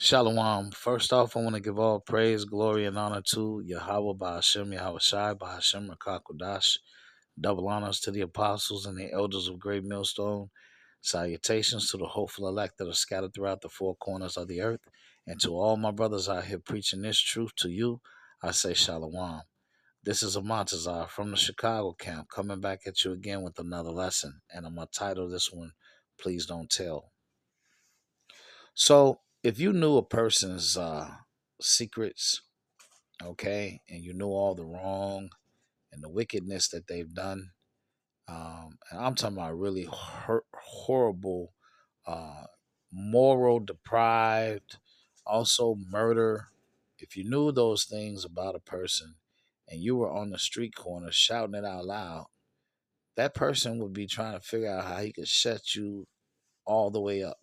Shalom. First off, I want to give all praise, glory, and honor to Yahweh Ba'ashem, Yahweh Shai, Ba'ashem, Rakakwadash. Double honors to the apostles and the elders of Great Millstone. Salutations to the hopeful elect that are scattered throughout the four corners of the earth. And to all my brothers out here preaching this truth to you, I say Shalom. This is a Montazar from the Chicago camp coming back at you again with another lesson. And I'm going to title this one, Please Don't Tell. So, if you knew a person's secrets, okay, and you knew all the wrong and the wickedness that they've done, and I'm talking about really horrible, uh, moral deprived, also murder. If you knew those things about a person and you were on the street corner shouting it out loud, that person would be trying to figure out how he could shut you all the way up.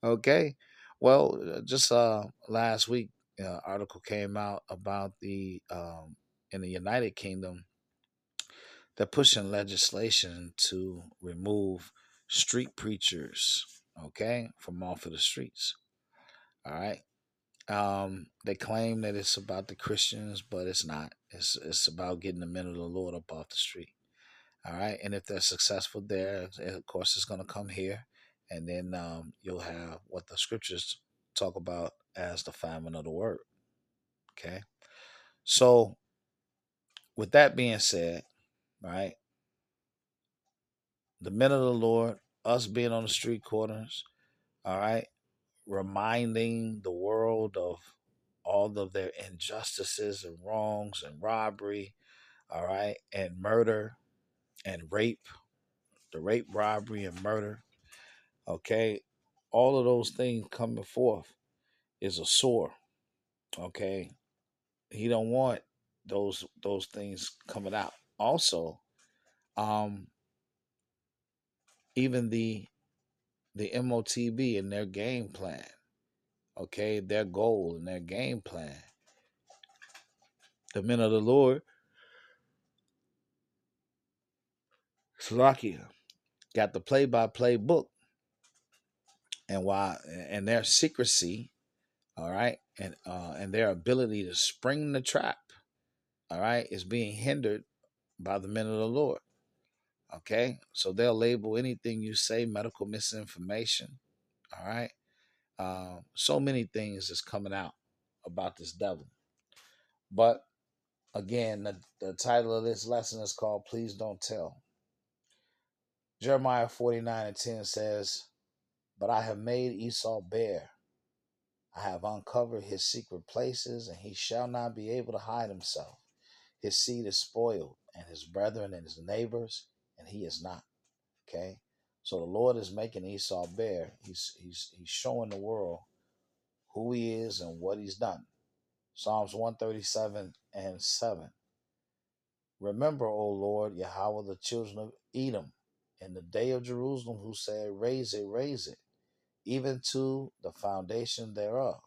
Okay. Well, just last week, article came out about the in the United Kingdom, they're pushing legislation to remove street preachers, okay, from off of the streets. All right. They claim that it's about the Christians, but it's not. It's about getting the men of the Lord up off the street. All right. And if they're successful there, of course, it's going to come here. And then you'll have what the scriptures talk about as the famine of the word. Okay. So, with that being said, right, the men of the Lord, us being on the street corners, all right, reminding the world of all of their injustices and wrongs and robbery, all right, and murder and rape, the rape, robbery, and murder. Okay, all of those things coming forth is a sore. Okay, he don't want those things coming out. Also, um, even the MOTB and their game plan. Okay, their goal and their game plan. The men of the Lord, Slovakia, got the play-by-play book, and why and their secrecy, all right, and their ability to spring the trap, all right, is being hindered by the men of the Lord. Okay, so they'll label anything you say medical misinformation. All right, so many things is coming out about this devil. But again, the title of this lesson is called "Please Don't Tell." Jeremiah 49:10 says, "But I have made Esau bare. I have uncovered his secret places, and he shall not be able to hide himself. His seed is spoiled, and his brethren and his neighbors, and he is not." Okay, so the Lord is making Esau bare. He's showing the world who he is and what he's done. Psalms 137:7. Remember, O Lord, Yahweh, the children of Edom, in the day of Jerusalem, who said, raise it, even to the foundation thereof.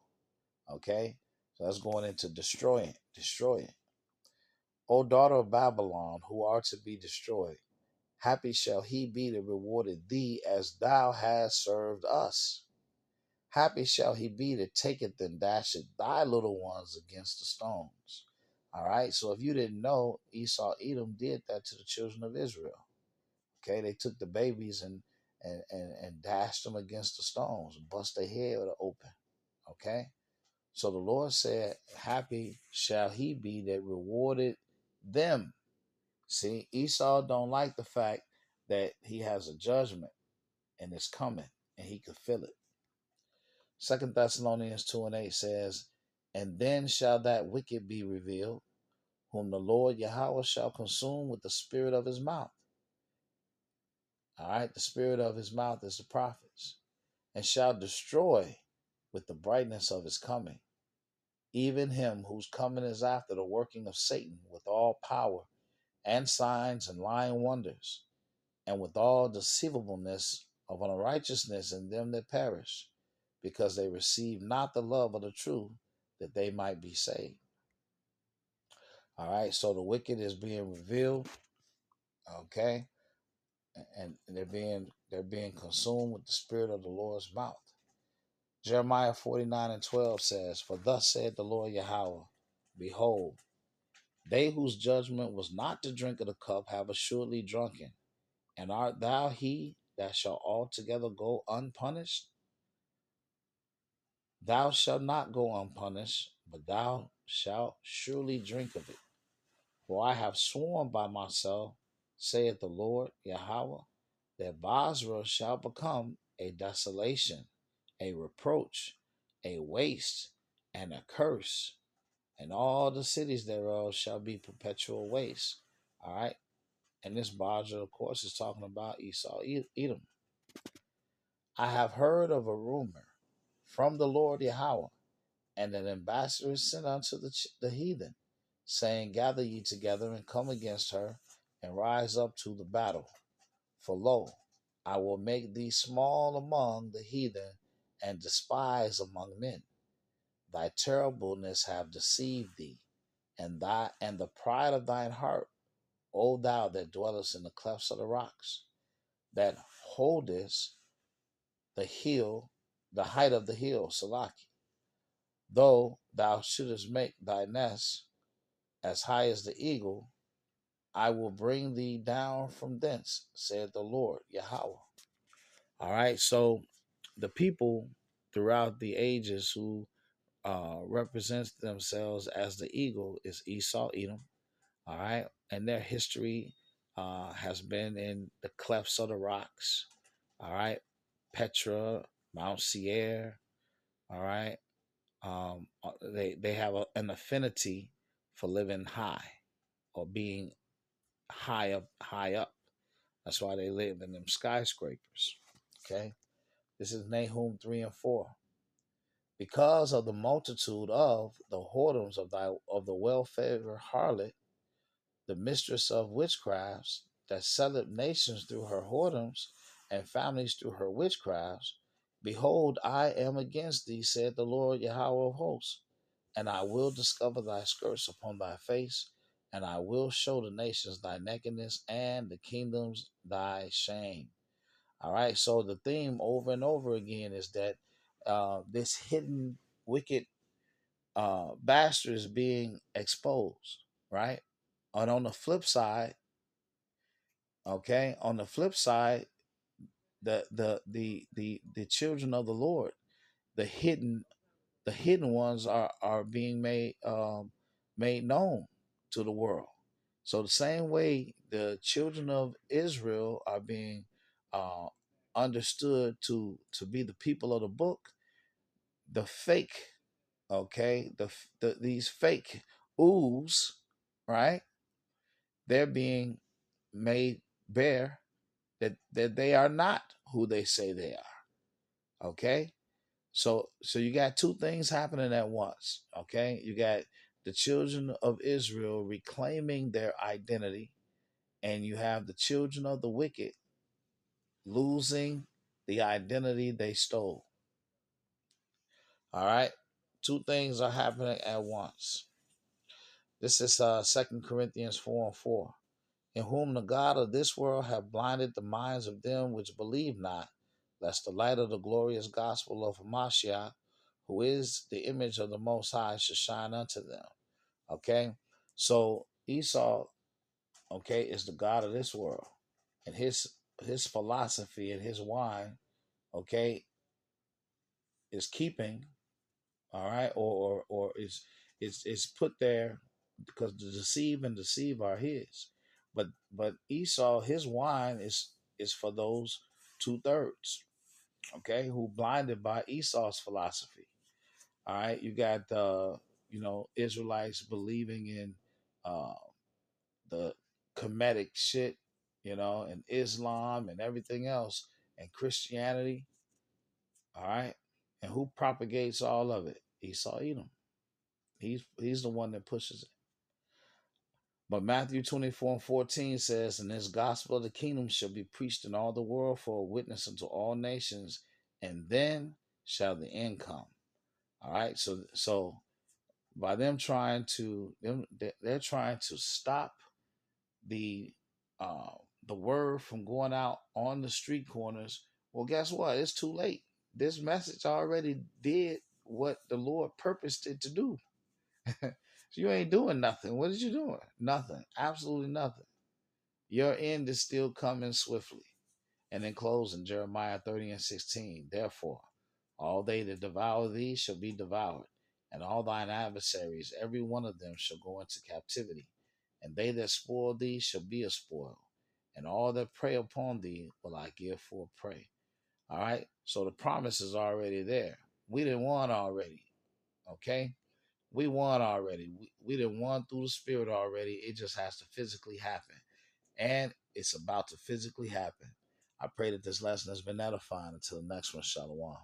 Okay, so that's going into destroying. O daughter of Babylon, who are to be destroyed, happy shall he be that rewarded thee as thou hast served us. Happy shall he be that taketh and dasheth thy little ones against the stones. All right. So if you didn't know, Esau, Edom did that to the children of Israel. Okay. They took the babies and dashed them against the stones, bust their head open. Okay. So the Lord said, happy shall he be that rewarded them. See, Esau don't like the fact that he has a judgment and it's coming and he could feel it. 2 Thessalonians 2:8 says, "And then shall that wicked be revealed, whom the Lord Yahweh shall consume with the spirit of his mouth." All right, the spirit of his mouth is the prophets, and shall destroy with the brightness of his coming, even him whose coming is after the working of Satan with all power and signs and lying wonders, and with all deceivableness of unrighteousness in them that perish, because they receive not the love of the truth, that they might be saved. All right, so the wicked is being revealed, okay, and they're being consumed with the spirit of the Lord's mouth. Jeremiah 49:12 says, "For thus said the Lord Yahweh, Behold, they whose judgment was not to drink of the cup have assuredly drunken. And art thou he that shall altogether go unpunished? Thou shalt not go unpunished, but thou shalt surely drink of it. For I have sworn by myself, saith the Lord Yahweh, that Basra shall become a desolation, a reproach, a waste, and a curse, and all the cities thereof shall be perpetual waste." All right. And this Basra, of course, is talking about Esau, Edom. "I have heard of a rumor from the Lord Yahweh, and an ambassador is sent unto the heathen, saying, Gather ye together and come against her, and rise up to the battle. For lo, I will make thee small among the heathen, and despised among men. Thy terribleness have deceived thee, and the pride of thine heart, O thou that dwellest in the clefts of the rocks, that holdest the hill, the height of the hill, Salaki. Though thou shouldest make thy nest as high as the eagle, I will bring thee down from thence, said the Lord Yahweh." All right, so the people throughout the ages who represents themselves as the eagle is Esau, Edom. All right, and their history has been in the clefts of the rocks. All right, Petra, Mount Seir. All right, they have an affinity for living high or being high up, high up. That's why they live in them skyscrapers. Okay, this is Nahum 3:4. "Because of the multitude of the whoredoms of the well-favored harlot, the mistress of witchcrafts, that selleth nations through her whoredoms, and families through her witchcrafts, behold, I am against thee, said the Lord Yahweh of hosts, and I will discover thy skirts upon thy face, and I will show the nations thy nakedness, and the kingdoms thy shame." All right, so the theme over and over again is that this hidden wicked bastard is being exposed, right? And on the flip side, okay, on the flip side, the children of the Lord, the hidden the hidden ones are being made known to the world. So the same way the children of Israel are being uh, understood to be the people of the book, the fake, okay, these fake oohs, right? They're being made bare that they are not who they say they are. Okay, so you got two things happening at once. Okay, you got the children of Israel reclaiming their identity, and you have the children of the wicked losing the identity they stole. All right, two things are happening at once. This is 2 Corinthians 4:4. "In whom the God of this world have blinded the minds of them which believe not, lest the light of the glorious gospel of Hamashiach, who is the image of the Most High, should shine unto them." Okay, so Esau, okay, is the God of this world, and his philosophy and his wine, okay, is keeping, all right, or is put there because to deceive and deceive are his. But Esau, his wine is for those 2/3, okay, who blinded by Esau's philosophy. All right, you got Israelites believing in uh, the Kemetic shit, and Islam and everything else, and Christianity. All right, and who propagates all of it? Esau Edom. He's the one that pushes it. But Matthew 24:14 says, "And this gospel of the kingdom shall be preached in all the world for a witness unto all nations, and then shall the end come." All right. So by them they're trying to stop the uh, the word from going out on the street corners. Well, guess what? It's too late. This message already did what the Lord purposed it to do. So you ain't doing nothing. What is you doing? Nothing. Absolutely nothing. Your end is still coming swiftly. And in closing, Jeremiah 30:16. Therefore, all they that devour thee shall be devoured, and all thine adversaries, every one of them, shall go into captivity. And they that spoil thee shall be a spoil, and all that prey upon thee will I give for a prey. All right? So the promise is already there. We didn't won already. Okay? We won already. We didn't won through the Spirit already. It just has to physically happen. And it's about to physically happen. I pray that this lesson has been edifying. Until the next one, Shalom.